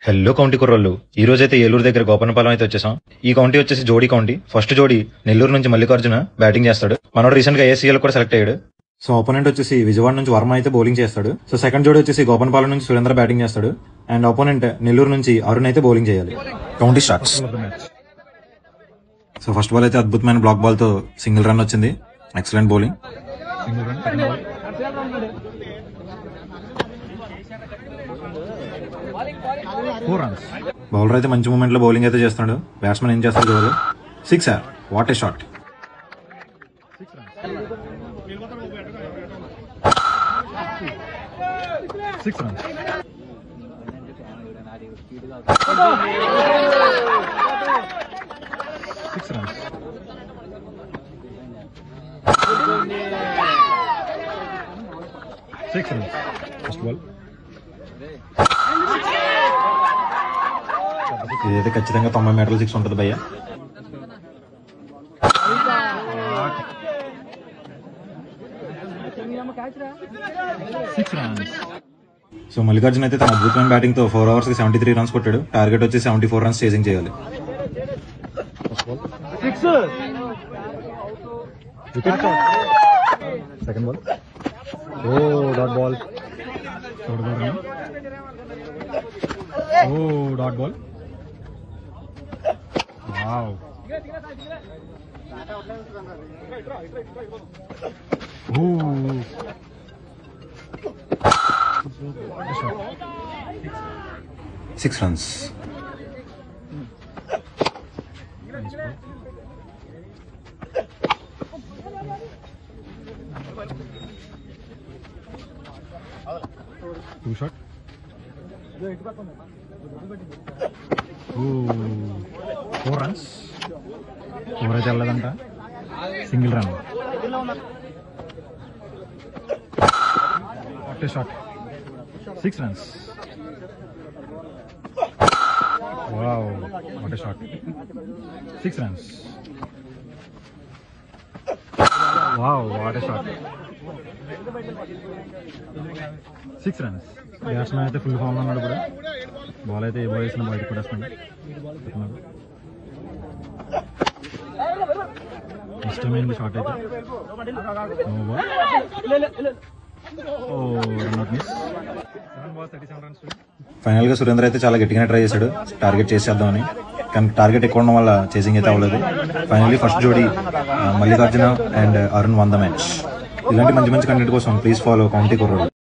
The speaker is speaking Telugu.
హలో కౌంటీ కుర్రోళ్ళు, ఈ రోజైతే ఏలూరు దగ్గర గోపన్నపాలెం అయితే వచ్చేసాం. ఈ కౌంటీ వచ్చేసి జోడీ కౌంటీ. ఫస్ట్ జోడీ నెల్లూరు నుంచి మల్లికార్జున బ్యాటింగ్ చేస్తాడు. మనోడు రీసెంట్ గా ఏసీఎల్ కూడా సెలెక్ట్ అయ్యాడు. సో ఓపోనెంట్ వచ్చేసి విజయవాడ నుంచి వర్మ అయితే బౌలింగ్ చేస్తాడు. సో సెకండ్ జోడీ వచ్చేసి గోపన్నపాలెం నుంచి సురేంద్ర బ్యాటింగ్ చేస్తాడు. అండ్ ఓపోనెంట్ నెల్లూరు నుంచి అరుణ్ అయితే బౌలింగ్ చేయాలి. County starts. So first ball అయితే అద్భుతమైన బ్లాక్ బాల్ తో సింగిల్ రన్ వచ్చింది. Excellent bowling. బౌలర్ అయితే మంచి మూమెంట్ లో బౌలింగ్ అయితే చేస్తున్నాడు. బ్యాట్స్మెన్ ఏం చేస్తాడు చూడాలి. 6 వాట్ ఏ షాట్. ఇదైతే ఖచ్చితంగా 90 మీటర్ల 6 ఉంటుంది భయ్య. సో మల్లికార్జున అయితే తన అద్భుతమైన బ్యాటింగ్ తో 4 overs కి 73 రన్స్ కొట్టాడు. టార్గెట్ వచ్చి 74 రన్స్ చేసింగ్ చేయాలి. Second ball. Dot ball. Dot ball. Wow. 6 runs. Two shot. 4 runs. 4 అయితే వెళ్ళదంట. Single run. What a shot. 6 runs. Wow, what a shot. 6 runs. Wow, what a shot. 6 runs. Batsmen అయితే ఫుల్ ఫామ్ లో ఉన్నాడు. ఇప్పుడు బాల్ అయితే ఏ బాల్ వేసినా బయటకు కూడా వస్తుంది. ఇష్టమైంది షాట్ అయితే. No ball. ఫైనల్ గా సురేంద్ర అయితే చాలా గట్టిగానే ట్రై చేశాడు టార్గెట్ చేసేద్దామని. కానీ టార్గెట్ ఎక్కువ ఉండడం వల్ల చేసింగ్ అయితే అవ్వలేదు. ఫైనల్లీ ఫస్ట్ జోడీ Mallikarjuna and Arun one the match. ఇలాంటి మంచి మంచి కంటెంట్ కోసం ప్లీజ్ ఫాలో కౌంటీ కుర్రోళ్ళు.